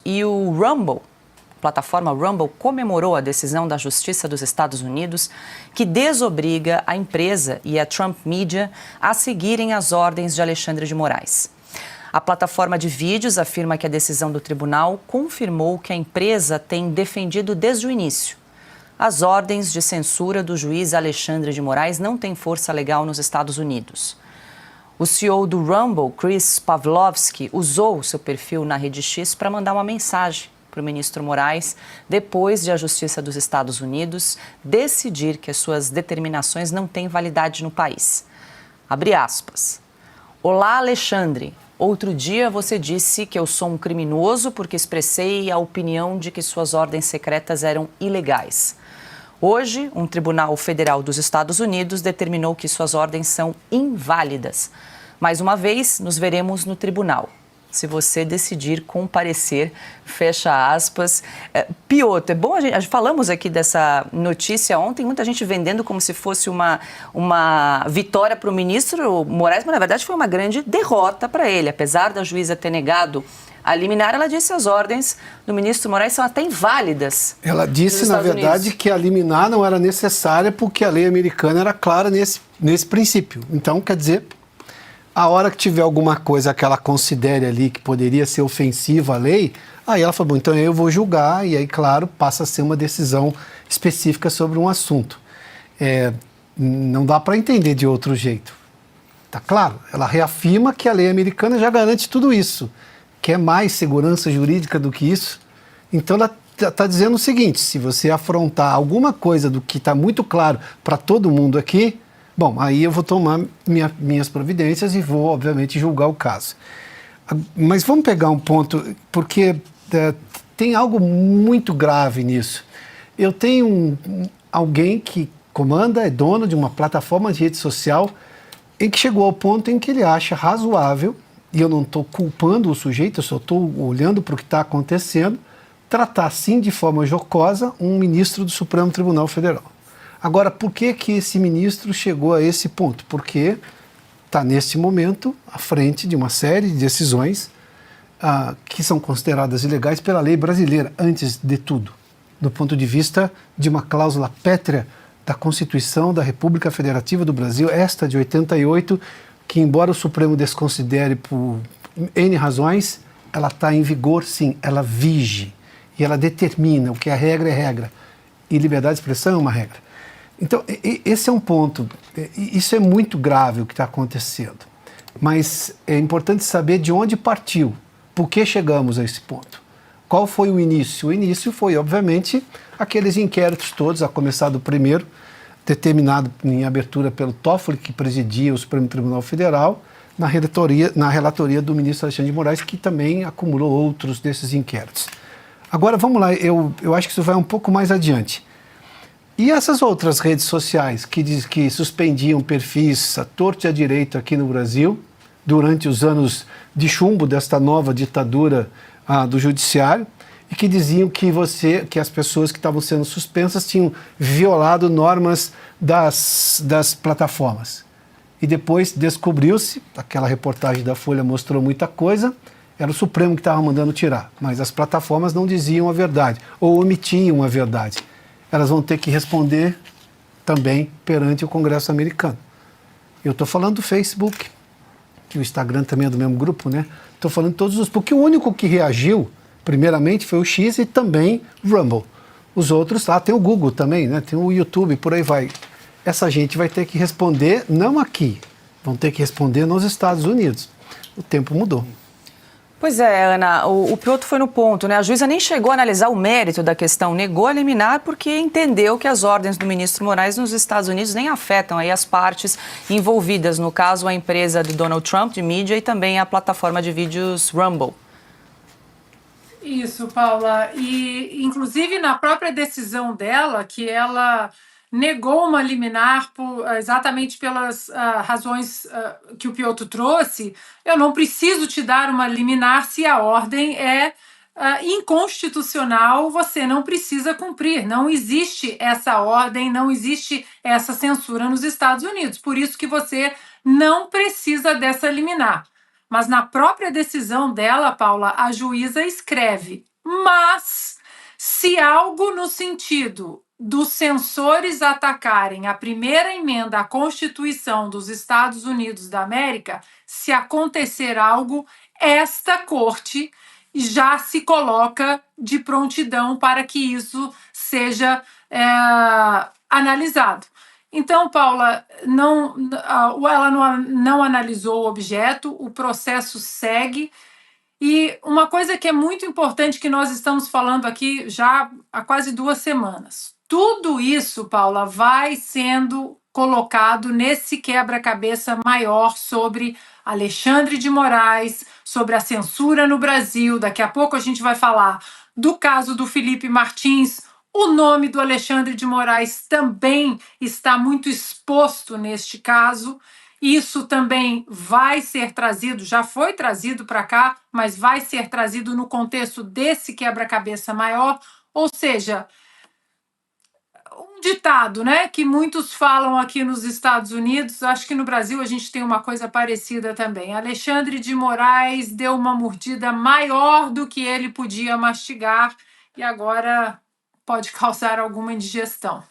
e o Rumble, a plataforma Rumble, comemorou a decisão da Justiça dos Estados Unidos que desobriga a empresa e a Trump Media a seguirem as ordens de Alexandre de Moraes. A plataforma de vídeos afirma que a decisão do tribunal confirmou que a empresa tem defendido desde o início. As ordens de censura do juiz Alexandre de Moraes não têm força legal nos Estados Unidos. O CEO do Rumble, Chris Pavlovski, usou seu perfil na Rede X para mandar uma mensagem para o ministro Moraes, depois de a Justiça dos Estados Unidos decidir que as suas determinações não têm validade no país. Abre aspas. Olá, Alexandre. Outro dia você disse que eu sou um criminoso porque expressei a opinião de que suas ordens secretas eram ilegais. Hoje, um tribunal federal dos Estados Unidos determinou que suas ordens são inválidas. Mais uma vez, nos veremos no tribunal. Se você decidir comparecer, fecha aspas. Piotr, é bom, a gente falamos aqui dessa notícia ontem, muita gente vendendo como se fosse uma vitória para o ministro Moraes, mas na verdade foi uma grande derrota para ele. Apesar da juíza ter negado a liminar, ela disse que as ordens do ministro Moraes são até inválidas. Ela disse, na verdade, que a liminar não era necessária porque a lei americana era clara nesse princípio. Então, quer dizer, a hora que tiver alguma coisa que ela considere ali que poderia ser ofensiva à lei, aí ela falou, bom, então eu vou julgar, e aí, claro, passa a ser uma decisão específica sobre um assunto. Não dá para entender de outro jeito. Tá claro, ela reafirma que a lei americana já garante tudo isso. Quer mais segurança jurídica do que isso? Então ela está dizendo o seguinte, se você afrontar alguma coisa do que está muito claro para todo mundo aqui, bom, aí eu vou tomar minhas providências e vou, obviamente, julgar o caso. Mas vamos pegar um ponto, porque tem algo muito grave nisso. Eu tenho alguém que comanda, é dono de uma plataforma de rede social, em que chegou ao ponto em que ele acha razoável, e eu não estou culpando o sujeito, eu só estou olhando para o que está acontecendo, tratar assim de forma jocosa um ministro do Supremo Tribunal Federal. Agora, por que esse ministro chegou a esse ponto? Porque está, neste momento, à frente de uma série de decisões que são consideradas ilegais pela lei brasileira, antes de tudo, do ponto de vista de uma cláusula pétrea da Constituição da República Federativa do Brasil, esta de 88, que, embora o Supremo desconsidere por N razões, ela está em vigor, sim, ela vige, e ela determina o que é regra, e liberdade de expressão é uma regra. Então, esse é um ponto, isso é muito grave o que está acontecendo, mas é importante saber de onde partiu, por que chegamos a esse ponto. Qual foi o início? O início foi, obviamente, aqueles inquéritos todos, a começar do primeiro, determinado em abertura pelo Toffoli, que presidia o Supremo Tribunal Federal, na relatoria do ministro Alexandre de Moraes, que também acumulou outros desses inquéritos. Agora, vamos lá, eu acho que isso vai um pouco mais adiante. E essas outras redes sociais que suspendiam perfis à torto e à direito aqui no Brasil, durante os anos de chumbo desta nova ditadura do judiciário, e que diziam que as pessoas que estavam sendo suspensas tinham violado normas das plataformas. E depois descobriu-se, aquela reportagem da Folha mostrou muita coisa, era o Supremo que estava mandando tirar, mas as plataformas não diziam a verdade, ou omitiam a verdade. Elas vão ter que responder também perante o Congresso americano. Eu estou falando do Facebook, que o Instagram também é do mesmo grupo, né? Estou falando de todos os... Porque o único que reagiu, primeiramente, foi o X e também o Rumble. Os outros, lá tem o Google também, né? Tem o YouTube, por aí vai. Essa gente vai ter que responder, não aqui, vão ter que responder nos Estados Unidos. O tempo mudou. Pois é, Ana, o Piotr foi no ponto, né? A juíza nem chegou a analisar o mérito da questão, negou a liminar porque entendeu que as ordens do ministro Moraes nos Estados Unidos nem afetam aí as partes envolvidas, no caso a empresa de Donald Trump, de mídia, e também a plataforma de vídeos Rumble. Isso, Paula, e inclusive na própria decisão dela, que ela negou uma liminar exatamente pelas razões que o Piotr trouxe, eu não preciso te dar uma liminar se a ordem é inconstitucional, você não precisa cumprir, não existe essa ordem, não existe essa censura nos Estados Unidos, por isso que você não precisa dessa liminar. Mas na própria decisão dela, Paula, a juíza escreve: mas se algo no sentido dos censores atacarem a primeira emenda à Constituição dos Estados Unidos da América, se acontecer algo, esta corte já se coloca de prontidão para que isso seja analisado. Então, Paula, ela não analisou o objeto, o processo segue. E uma coisa que é muito importante que nós estamos falando aqui já há quase 2 semanas. Tudo isso, Paula, vai sendo colocado nesse quebra-cabeça maior sobre Alexandre de Moraes, sobre a censura no Brasil. Daqui a pouco a gente vai falar do caso do Felipe Martins. O nome do Alexandre de Moraes também está muito exposto neste caso. Isso também vai ser trazido, já foi trazido para cá, mas vai ser trazido no contexto desse quebra-cabeça maior. Ou seja, um ditado, né, que muitos falam aqui nos Estados Unidos, acho que no Brasil a gente tem uma coisa parecida também. Alexandre de Moraes deu uma mordida maior do que ele podia mastigar e agora pode causar alguma indigestão.